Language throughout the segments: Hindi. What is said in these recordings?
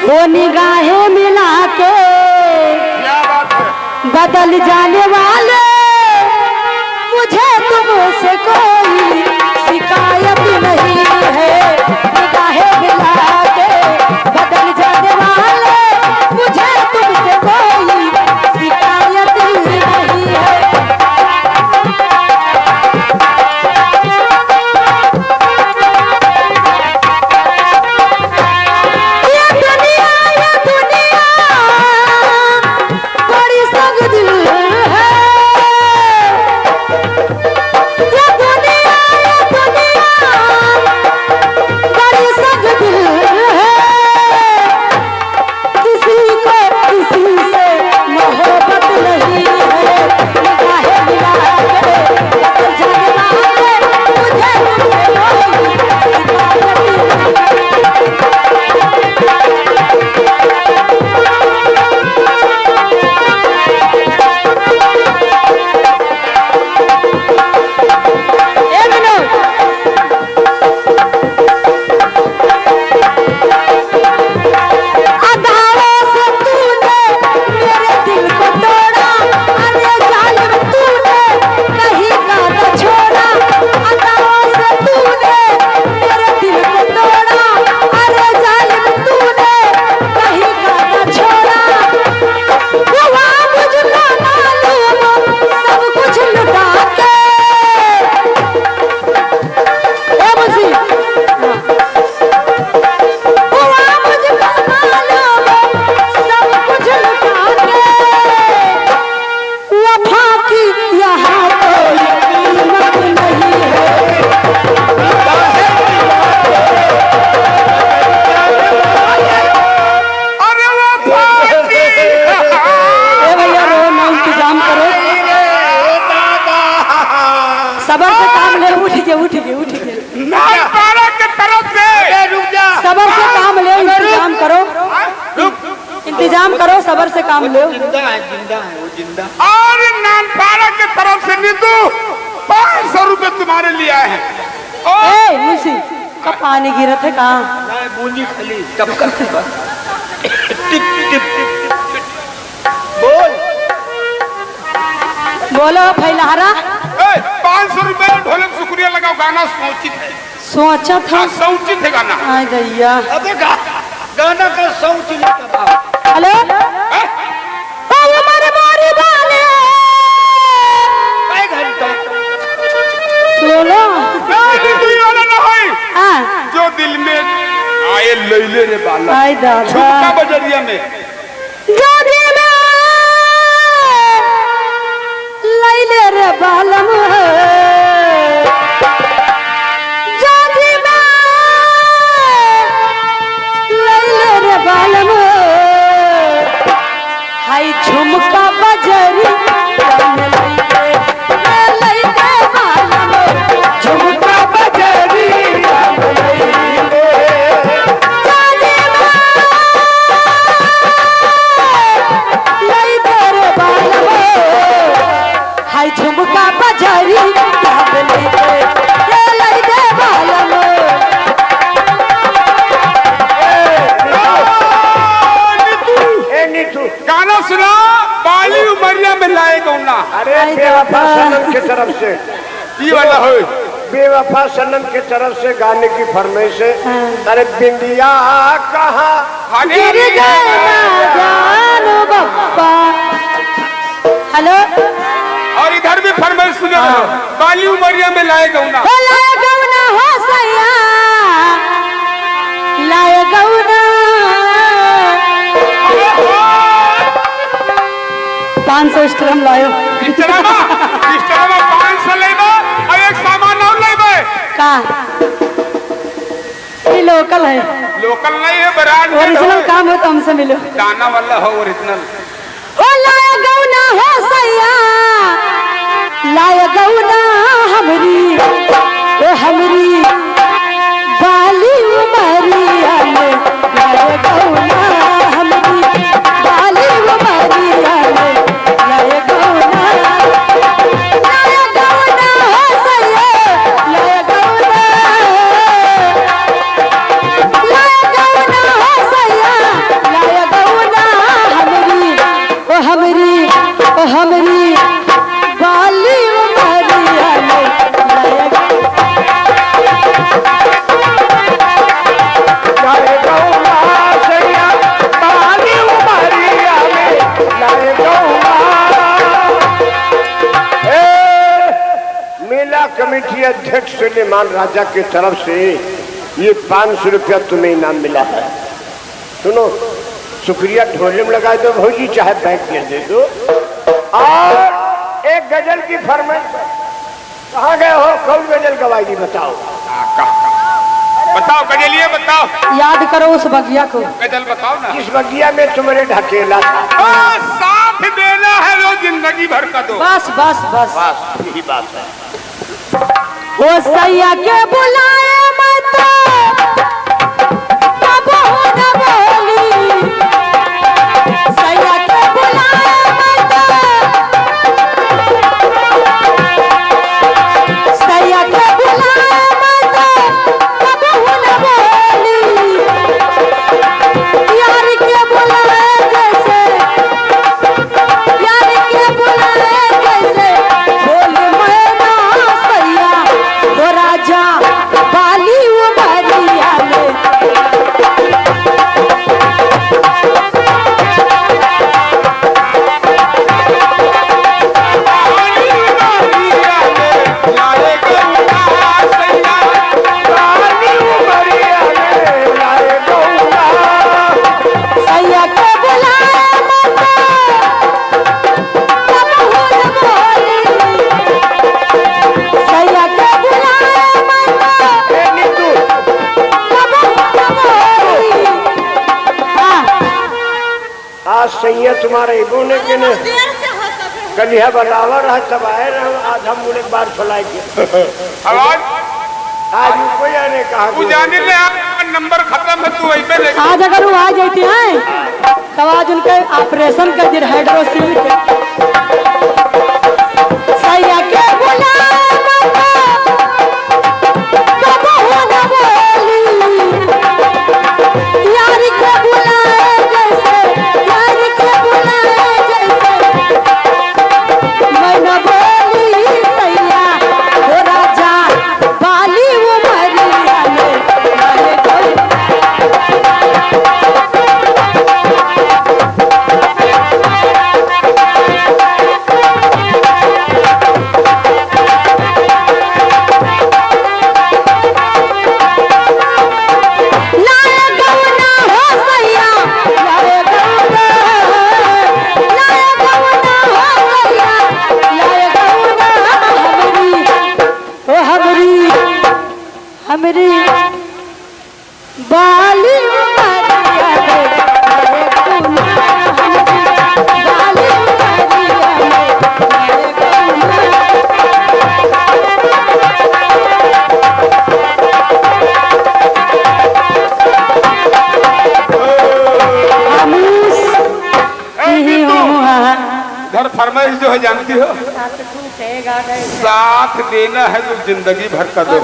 वो निगाहें मिला के बदल जाने वाले, मुझे तुमसे कोई शिकायत नहीं है। निगाहें मिला के बदल जाने वाले, मुझे तुमसे कोई शिकायत नहीं है। सबर से काम ले, उठ के नानपाड़ा के तरफ से सबर से काम ले, इंतजाम करो, इंतजाम करो, सबर से काम लो। जिंदा है वो जिंदा। और नानपाड़ा के तरफ से नीतू 500 रुपए तुम्हारे लिए आए हैं। ए मुसी कब पानी गिरत है कहाँ? बूंदी खाली टप कर टिप टिप बोल बोलो फैलहारा। 500 रुपए ढोलक शुक्रिया लगाओ। गाना सोचित है, सोचा था, सोचित है गाना। आ गया अबे गाना का सोच नहीं। हेलो हमारे मारी वाले काय घंटा बोलो जो दिल में आए लैले रे बाला, आई दादा झुमका बजरिया में जो दिल में लैले रे बालम, जो दिल में लैले रे बालम, हाय झुमका बजरी झुमका बजारी गाना सुना बाली उमरिया में लाए गौना। अरे बेवफा सनम की तरफ से ये वाला हो, बेवफा सनम की तरफ से गाने की फरमाइश है। अरे बिंदिया कहाँ गिर गया जानो बप्पा। हेलो और इधर भी फरमाइश सुना। बाली उमरिया में लाए गौना, लाए गौना हो सैया, लाए गौना 500 स्ट्रम लायो। इस्टरमा 500 लेबो और एक सामान और लेबो का ये लोकल है, लोकल नहीं है, ब्रांड ओरिजिनल काम हो तो हमसे मिलो। दाना वाला हो ओरिजिनल। ओ लाए गौना हो सैया, लाए गौना हमरी ओ हमरी बाली उमरिया में, लाए गौना हमरी बाली उमरिया में, लाए गौना हो सैया, लाए गौना हो सैया, सुलेमान राजा की तरफ से ये 500 रुपया तुम्हें इनाम मिला है। सुनो, शुक्रिया ढोले में लगा दो भौजी, चाहे बैंक में दे दो। और एक गजल की फरमाइश, कहाँ गए हो? कौन गजल गवाएगी बताओ? बताओ गजलिए बताओ, याद करो उस बगिया को। गजल बताओ ना। इस बगिया में तुम्हारे ढकेला था। साथ देना है जो जिंदगी भर का दो। बस बस बस बस यही बात है। ओ सैया के बुलाए मत कब हो न बोली, सैया के बुलाए मत, सैया के बुलाए मत कब हो न बोली, यार के बुलाए जैसे, यार के बुलाए जैसे बोल मैना सैया वो राजा बाली वो भरिया में। सैया के बुलाए मत कब हो न बोली, सैया के बुलाए मत कब हो न बोली। हाँ, आज सैया तुम्हारे बोने के ने कलिया बराबर है, तब आए रहे आज हम उन्हें एक बार फैलाएंगे। आवाज आज कोई आने कहा तू जाने ले, नंबर खत्म है, तू वहीं पे ले। आज अगर वो आ जाती हैं तो आज उनके ऑपरेशन कर दी हाइड्रोसिल के। सैया के बुलाए मत कब हो न बोली, यार के बुलाए जैसे, यार के बुलाए जैसे मैं न बोली, सैया वो राजा बाली वो भरिया में मारे कोई। लाए गौना हो सैया, लाए गौना, लाए गौना हो सैया, लाए गौना हमरी, ओ हमरी, हमरी बाली उमरिया में, लाए गौना हमरी बाली उमरिया में, लाए गौना। खामोश ही हुआ। घर फरमाइश जो है जानती हो, साथ देना है जो जिंदगी भर का दो।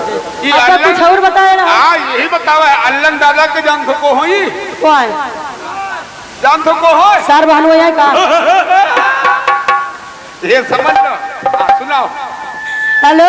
ये अच्छा कुछ अल्लाह और बताए ना। यही बतावा है, अल्लाह दादा के जान को होई, कौन जान को हो सर बहन हुआ का? ये समझ लो। सुनाओ। हेलो